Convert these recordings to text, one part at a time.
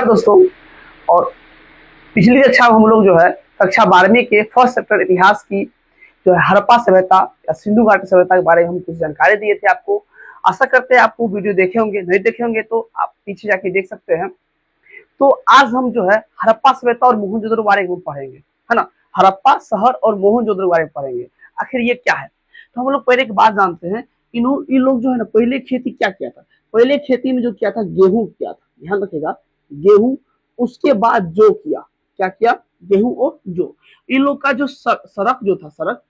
नमस्कार दोस्तों। और पिछली कक्षा में हम लोग जो है कक्षा 12वीं के फर्स्ट चैप्टर इतिहास की जो है हड़प्पा सभ्यता या सिंधु घाटी सभ्यता के बारे में हम कुछ जानकारी दिए थे आपको। आशा करते हैं आपको वीडियो देखे होंगे, नहीं देखे होंगे तो आप पीछे जाके देख सकते हैं। तो आज हम जो है हड़प्पा सभ्यता और मोहनजोदड़ो के बारे में पढ़ेंगे, है ना। हड़प्पा शहर और मोहनजोदड़ो के बारे में पढ़ेंगे, आखिर ये क्या है। तो हम लोग पहले एक बात जानते हैं, इन लोग जो है ना पहले खेती क्या किया था। पहले खेती में जो किया था गेहूं किया था, ध्यान रखिएगा, गेहूं। उसके बाद जो किया, क्या किया, गेहूं और जो। इन लोग का जो सड़क जो था, सड़क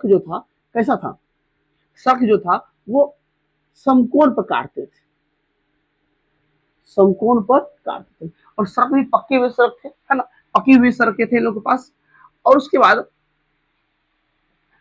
जो था कैसा था, सड़क जो था वो समकोण पर काटते थे, समकोण पर काटते थे। और सड़क भी पक्के हुए सड़क थे, है ना, पकी हुई सड़कें थे इन लोगों के पास। और उसके बाद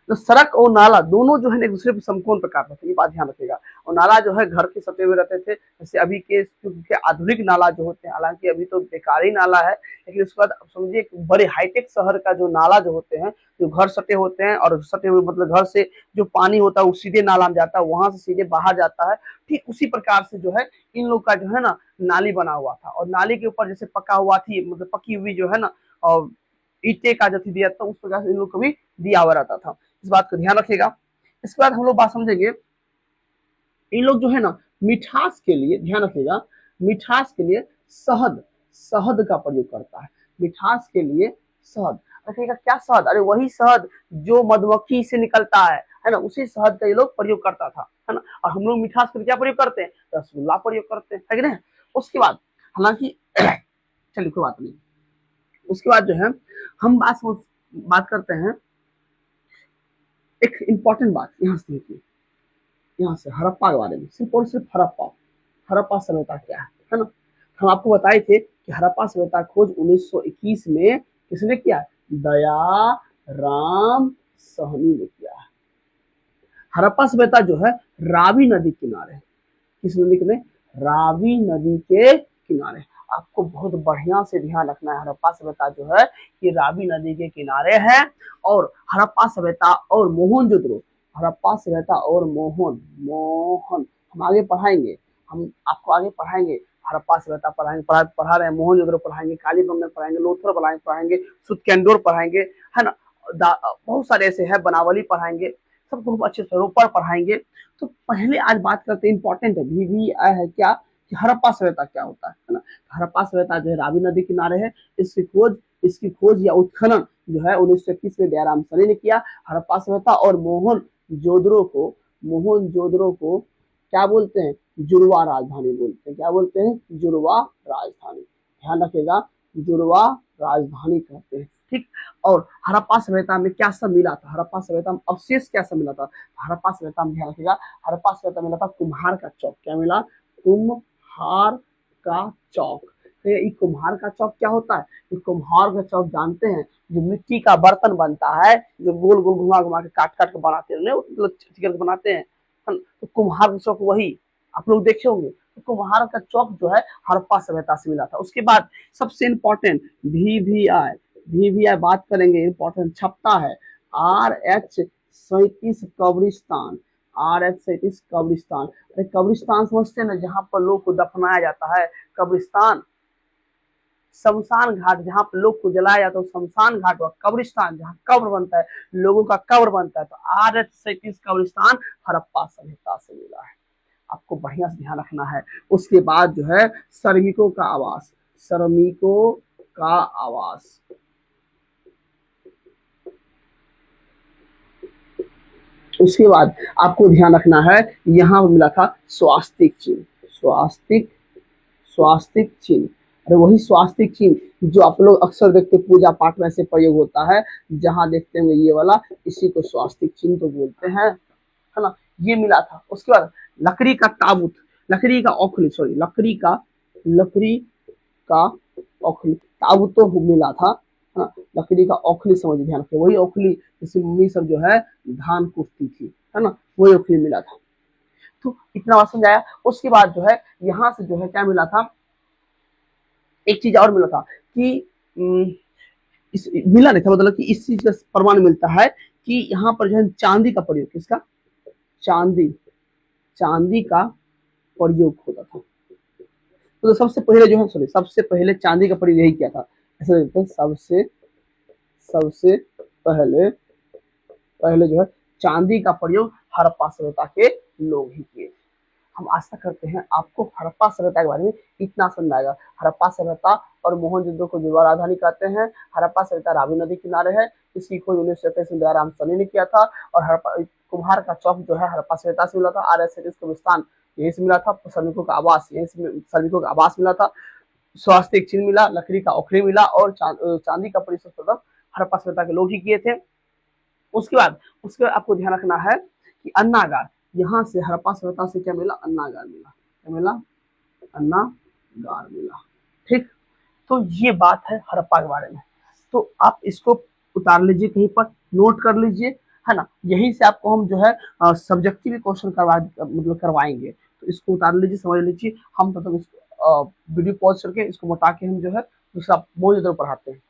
तो सड़क और नाला दोनों जो है एक दूसरे पर समकोण पर काटते थे, ये बात ध्यान रखिएगा। और नाला जो है घर के सटे हुए रहते थे, जैसे अभी के आधुनिक नाला जो होते हैं, हालांकि अभी तो बेकारी नाला है, लेकिन उसके बाद समझिए बड़े हाईटेक शहर का जो नाला जो होते हैं, जो घर सटे होते हैं, और सटे हुए मतलब घर से जो पानी होता है वो सीधे नाला में जाता है, वहां से सीधे बाहर जाता है। ठीक उसी प्रकार से जो है इन लोग का जो है ना नाली बना हुआ था, और नाली के ऊपर जैसे पका हुआ थी, मतलब पकी हुई जो है ना, और ईटे का जो दिया था, उस प्रकार से इन लोग को भी दिया हुआ रहता था। इस बात को ध्यान रखिएगा। इसके बाद हम लोग बात समझेंगे, इन लोग जो है ना मिठास के लिए, ध्यान रखिएगा, मिठास के लिए शहद, शहद का प्रयोग करता है। मिठास के लिए शहद रखिएगा, क्या शहद, अरे वही शहद जो मधुमक्खी से निकलता है ना, उसी शहद का ये लोग प्रयोग करता था, है ना। और हम लोग मिठास के लिए क्या प्रयोग करते हैं, रसगुल्ला प्रयोग करते हैं, है कि नहीं। उसके बाद हालांकि चलिए कोई बात नहीं। उसके बाद जो है हम बात करते हैं एक इंपॉर्टेंट बात, यहाँ से देखिए, यहाँ से हड़प्पा के बारे में, सिर्फ और सिर्फ हड़प्पा, हड़प्पा सभ्यता क्या है ना। हम आपको बताए थे कि हड़प्पा सभ्यता खोज 1921 में किसने किया, दया राम सहनी ने किया है। हड़प्पा सभ्यता जो है रावी नदी किनारे, किस नदी के, रावी नदी के किनारे। आपको बहुत बढ़िया से ध्यान रखना है, हड़प्पा सभ्यता जो है ये रावी नदी के किनारे है। और हड़प्पा सभ्यता और मोहनजोदड़ो, हड़प्पा सभ्यता और मोहन हम आगे पढ़ाएंगे, हम आपको आगे पढ़ाएंगे। हड़प्पा सभ्यता पढ़ाएंगे, पढ़ा रहे हैं, मोहनजोदड़ो पढ़ाएंगे, कालीबंगन पढ़ाएंगे, लोथर पढ़ाएंगे, सुतकेंदुर पढ़ाएंगे, है ना। बहुत सारे ऐसे है, बनावली पढ़ाएंगे, सबको हम अच्छे से रोपड़ पढ़ाएंगे। तो पहले आज बात करते हैं, इंपॉर्टेंट है, VVI है क्या, कि हड़प्पा सभ्यता क्या होता है ना। हड़प्पा सभ्यता जो है रावी नदी किनारे है, इसकी खोज या उत्खनन जो है 1921 में दयाराम सहनी ने किया। हड़प्पा सभ्यता और मोहनजोदड़ो को क्या बोलते हैं, जुड़वा राजधानी बोलते हैं। क्या बोलते हैं, जुड़वा राजधानी, ध्यान रखिएगा, जुड़वा राजधानी कहते हैं, ठीक। और हड़प्पा सभ्यता में क्या सब मिला था, हड़प्पा सभ्यता में अवशेष क्या सब मिला था, हड़प्पा सभ्यता में ध्यान रखिएगा, हड़प्पा सभ्यता मिला था कुम्हार का चौक। क्या मिला, कुम्हार का चौक। तो ये कुम्हार का चौक क्या होता है, ये कुम्हार का चौक जानते हैं, जो मिट्टी का बर्तन बनता है, जो गोल गोल घुमा घुमा के काट काट के बनाते हैं, बनाते हैं। तो कुम्हार का चौक वही आप लोग देखे होंगे। तो कुम्हार का चौक जो है हड़प्पा सभ्यता से मिला था। उसके बाद सबसे इंपॉर्टेंट VVI बात करेंगे, इंपॉर्टेंट छपता है RH-37 कब्रिस्तान, RH-37 कब्रिस्तान। अरे कब्रिस्तान समझते हैं ना, जहां पर लोग को दफनाया जाता है, कब्रिस्तान, शमशान घाट जहां पर लोग को जलाया जाता है, शमशान घाट व कब्रिस्तान जहां कब्र बनता है, लोगों का कब्र बनता है। तो RH-37 कब्रिस्तान हड़प्पा सभ्यता से मिला है, आपको बढ़िया से ध्यान रखना है। उसके बाद जो है श्रमिकों का आवास, श्रमिकों का आवास, उसके बाद आपको ध्यान रखना है, यहाँ मिला था स्वास्तिक चिन्ह, स्वास्तिक चिन्ह। अरे वही स्वास्तिक चिन्ह जो आप लोग अक्सर देखते पूजा पाठ में से प्रयोग होता है, जहां देखते हैं ये वाला, इसी को स्वास्तिक चिन्ह तो बोलते हैं, है ना। ये मिला था। उसके बाद लकड़ी का ताबूत, लकड़ी का औखली, सॉरी लकड़ी का औखली, ताबूत तो मिला था, है ना। लकड़ी का औखली समझ ध्यान रखिए, वही औखली जिससे मम्मी सब जो है धान कूटती थी, है ना, वही औखली मिला था। तो इतना बात समझ आया। उसके बाद जो है यहाँ से जो है क्या मिला था, एक चीज और मिला था कि मिला नहीं था, मतलब कि इस चीज का प्रमाण मिलता है कि यहाँ पर जो है चांदी का प्रयोग, किसका, चांदी का प्रयोग होता था। तो सबसे पहले जो है, सॉरी, सबसे पहले चांदी का प्रयोग यही किया था, ऐसे देखते हैं, सबसे सबसे पहले पहले जो है चांदी का प्रयोग हड़प्पा सभ्यता के लोग ही किए। हम आशा करते हैं आपको हड़प्पा सभ्यता के बारे में इतना समझ आएगा। हड़प्पा सभ्यता और मोहनजोदड़ो को युवा राजधानी कहते हैं। हड़प्पा सभ्यता रावी नदी किनारे है। इसकी खोज 1921 में दयाराम सनी ने किया था। और हड़प्पा कुम्हार का चौक जो है हड़प्पा सभ्यता से मिला था। आरएसएस का विस्तान यहीं से मिला था। श्रमिकों का आवास यहीं से श्रमिकों का आवास मिला था। स्वास्थ्य चिन्ह मिला, लकड़ी का ओखली मिला और चांदी का परिशोध प्रथम हड़प्पा सभ्यता के लोग ही किए थे। उसके बाद आपको ध्यान रखना है कि अन्नागार, यहाँ से हड़प्पा सभ्यता से क्या मिला, अन्नागार मिला। क्या मिला, अन्नागार मिला। ठीक, तो ये बात है हड़प्पा के बारे में। तो आप इसको उतार लीजिए, कहीं पर नोट कर लीजिए, है ना। यहीं से आपको हम जो है सब्जेक्टिव क्वेश्चन मतलब करवाएंगे, तो इसको उतार लीजिए, समझ लीजिए। हम मतलब इसको वीडियो पॉज करके इसको बता के हम जो है दूसरा मोहनजोदड़ो पढ़ाते हैं।